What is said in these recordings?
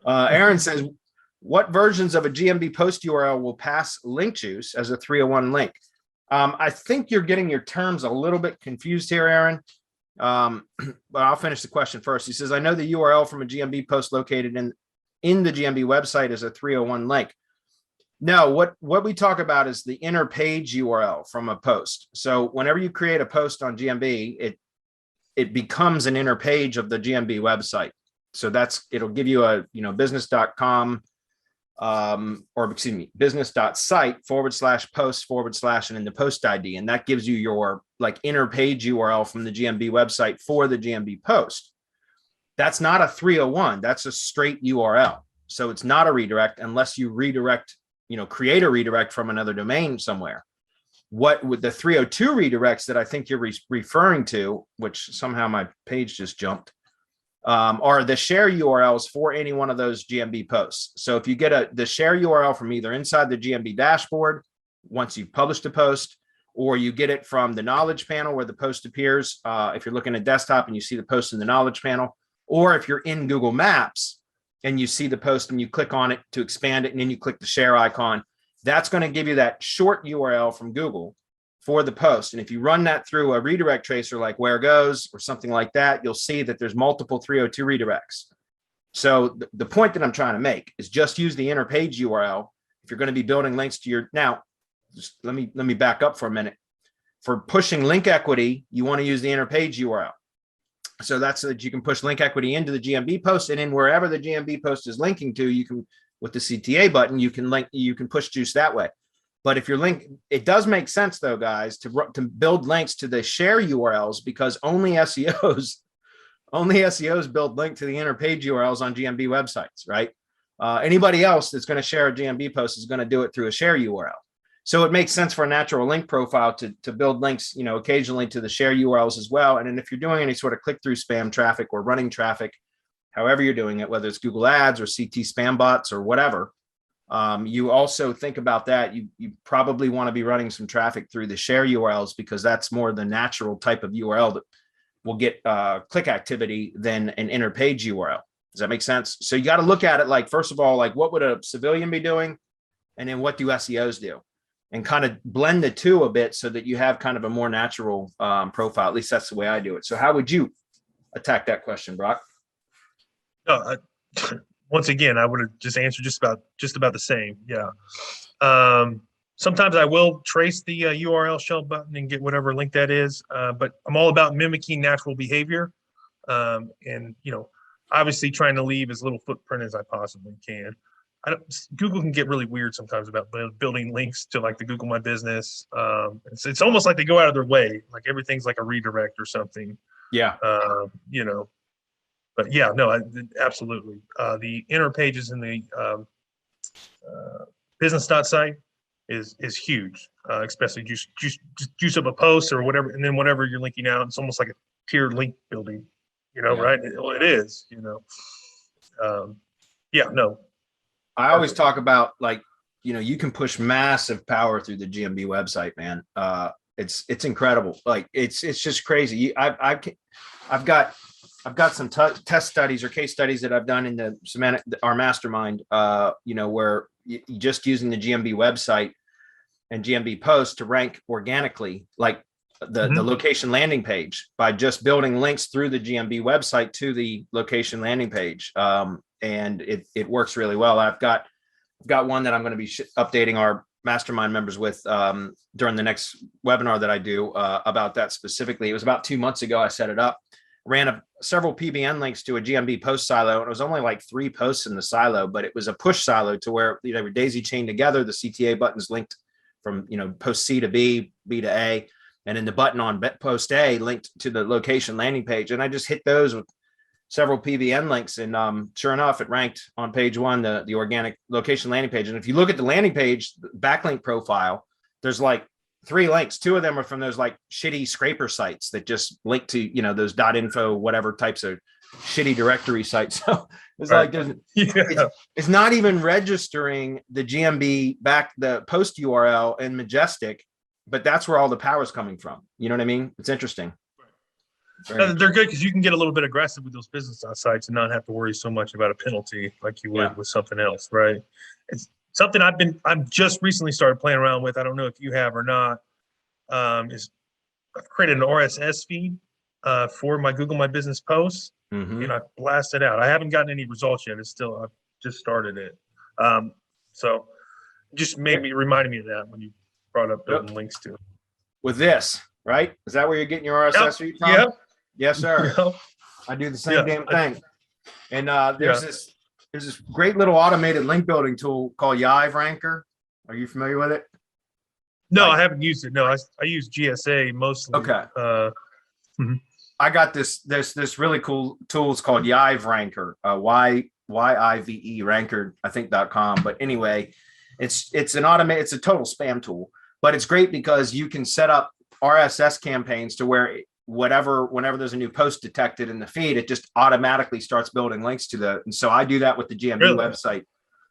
Aaron says, what versions of a GMB post URL will pass link juice as a 301 link? I think you're getting your terms a little bit confused here, Aaron. But I'll finish the question first. He says, I know the URL from a GMB post located in the GMB website is a 301 link. No, what we talk about is the inner page URL from a post. So whenever you create a post on GMB, it becomes an inner page of the GMB website. So it'll give you a, business.com or excuse me, business.site/post/ and then the post ID. And that gives you your like inner page URL from the GMB website for the GMB post. That's not a 301. That's a straight URL. So it's not a redirect unless you redirect, create a redirect from another domain somewhere. What with the 302 redirects that I think you're referring to, which somehow my page just jumped, are the share URLs for any one of those GMB posts. So if you get the share URL from either inside the GMB dashboard, once you've published a post, or you get it from the knowledge panel where the post appears, if you're looking at desktop and you see the post in the knowledge panel, or if you're in Google Maps and you see the post and you click on it to expand it, and then you click the share icon, that's going to give you that short URL from Google for the post. And if you run that through a redirect tracer like Where Goes or something like that, you'll see that there's multiple 302 redirects. So the point that I'm trying to make is just use the inner page URL if you're going to be building links to your. Now, just let me back up for a minute. For pushing link equity, you want to use the inner page URL. So that's so that you can push link equity into the GMB post, and then wherever the GMB post is linking to, you can, with the CTA button, you can push juice that way. But if you're it does make sense though, guys, to build links to the share URLs, because only SEOs build link to the inner page URLs on GMB websites, right? Anybody else that's going to share a GMB post is going to do it through a share URL. So it makes sense for a natural link profile to build links, occasionally to the share URLs as well. And then if you're doing any sort of click-through spam traffic or running traffic, however you're doing it, whether it's Google Ads or CT spam bots or whatever, you also think about that. You probably want to be running some traffic through the share URLs, because that's more the natural type of URL that will get click activity than an inner page URL. Does that make sense? So you got to look at it like, first of all, like what would a civilian be doing? And then what do SEOs do? And kind of blend the two a bit so that you have kind of a more natural profile. At least that's the way I do it. So how would you attack that question, Brock? Once again, I would have just answered just about the same. Yeah. Sometimes I will trace the URL shell button and get whatever link that is, but I'm all about mimicking natural behavior, and obviously trying to leave as little footprint as I possibly can. Google can get really weird sometimes about building links to like the Google My Business. It's almost like they go out of their way, like everything's like a redirect or something. Yeah. But yeah, no, absolutely. The inner pages in the business.site is huge, especially juice up a post or whatever, and then whatever you're linking out, it's almost like a tiered link building, right? Well, it is, yeah, no. I always talk about like, you can push massive power through the GMB website, man. It's incredible. Like it's just crazy. I've got some test studies or case studies that I've done in the Semantic, our mastermind, where just using the GMB website and GMB post to rank organically, like the location landing page, by just building links through the GMB website to the location landing page. And it works really well. I've got one that I'm going to be updating our mastermind members with during the next webinar that I do about that specifically. It was about 2 months ago I set it up, ran several PBN links to a GMB post silo, and it was only like 3 posts in the silo, but it was a push silo to where they were daisy chained together. The CTA buttons linked from post C to B, B to A, and then the button on post A linked to the location landing page. And I just hit those with several PBN links, and sure enough, it ranked on page 1, the organic location landing page. And if you look at the landing page backlink profile, there's like 3 links. 2 of them are from those like shitty scraper sites that just link to those .info whatever types of shitty directory sites. So it's right. It's not even registering the GMB the post URL in Majestic, but that's where all the power is coming from. You know what I mean? It's interesting. They're good because you can get a little bit aggressive with those business sites and not have to worry so much about a penalty like you would with something else, right? It's something I've just recently started playing around with. I don't know if you have or not. Is I've created an RSS feed for my Google My Business posts, and I blast it out. I haven't gotten any results yet. I've just started it. So just reminded me of that when you brought up building links to it. With this, right? Is that where you're getting your RSS feed from? Yep. Yes, sir. Yep. I do the same damn thing. And there's this great little automated link building tool called Yive Ranker. Are you familiar with it? No, I haven't used it. No, I use GSA mostly. Okay. I got this really cool tool. It's called Yive Ranker. YIVE Ranker, I think .com. But anyway, it's a total spam tool. But it's great because you can set up RSS campaigns to where whenever there's a new post detected in the feed, it just automatically starts building links to and so I do that with the GMB website.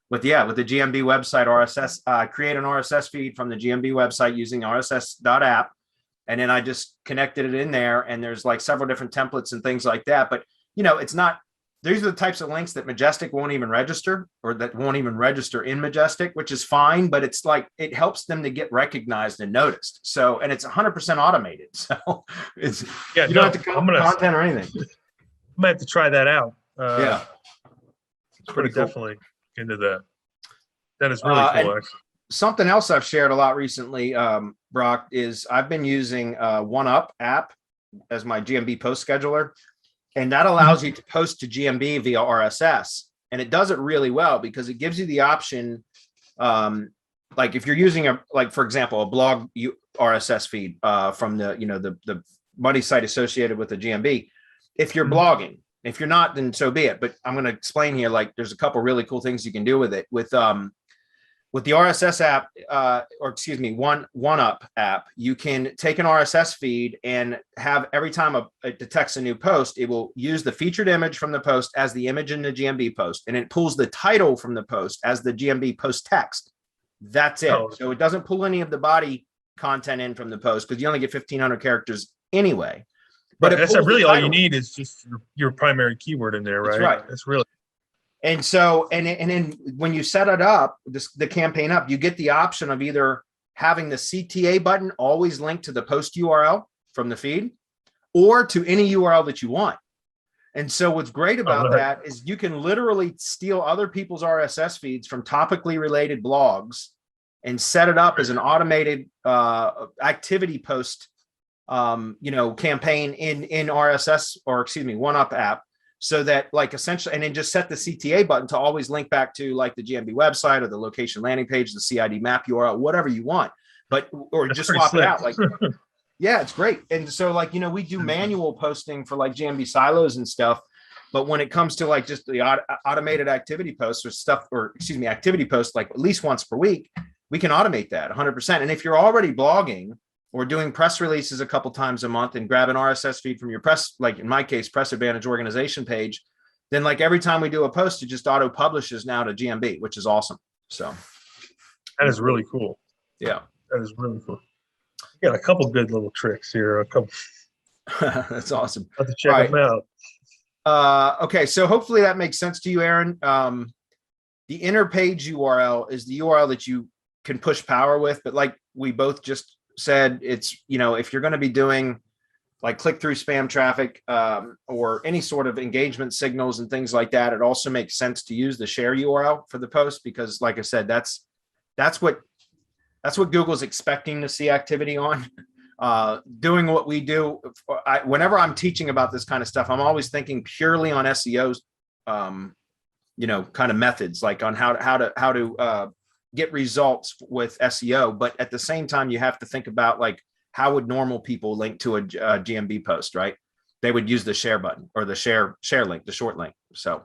With the GMB website RSS, create an RSS feed from the GMB website using RSS.app. And then I just connected it in there, and there's like several different templates and things like that. But it's not, these are the types of links that Majestic won't even register, or that won't even register in Majestic, which is fine, but it's like, it helps them to get recognized and noticed. So, and it's 100% automated. So it's, you don't have to come up with content or anything. I might have to try that out. It's pretty cool. Definitely into that. That is really cool, actually. Something else I've shared a lot recently, Brock, is I've been using OneUp app as my GMB post scheduler. And that allows you to post to GMB via RSS. And it does it really well because it gives you the option, like if you're using for example, a blog RSS feed from the money site associated with the GMB. If you're blogging, if you're not, then so be it. But I'm going to explain here, like there's a couple really cool things you can do with it. With the RSS app, OneUp app, you can take an RSS feed and have every time it detects a new post, it will use the featured image from the post as the image in the GMB post, and it pulls the title from the post as the GMB post text. That's it. So it doesn't pull any of the body content in from the post because you only get 1,500 characters anyway. But that's really all you need is just your primary keyword in there, right? That's right. That's really. And so, and then when you set it up, the campaign up, you get the option of either having the CTA button always linked to the post URL from the feed, or to any URL that you want. And so what's great about that is you can literally steal other people's RSS feeds from topically related blogs and set it up as an automated activity post, campaign in RSS, or OneUp app. So that like essentially, and then just set the CTA button to always link back to like the GMB website or the location landing page, the CID map URL, whatever you want, or just swap it out. Like, yeah, it's great. And so like, we do manual posting for like GMB silos and stuff, but when it comes to like just the automated activity posts activity posts, like at least once per week, we can automate that 100%. And if you're already blogging or doing press releases a couple times a month and grab an RSS feed from your press, like in my case, Press Advantage organization page, then like every time we do a post, it just auto publishes now to GMB, which is awesome. So that is really cool. Yeah. That is really cool. You got a couple good little tricks here. That's awesome. I'll have to check them out. Okay. So hopefully that makes sense to you, Aaron. The inner page URL is the URL that you can push power with, but like we both just said, it's if you're going to be doing like click-through spam traffic or any sort of engagement signals and things like that, it also makes sense to use the share URL for the post because, like I said, that's what Google's expecting to see activity on. Doing what we do, whenever I'm teaching about this kind of stuff, I'm always thinking purely on SEO's kind of methods, like on how to get results with SEO, but at the same time, you have to think about like, how would normal people link to a GMB post, right? They would use the share button or the share link, the short link. So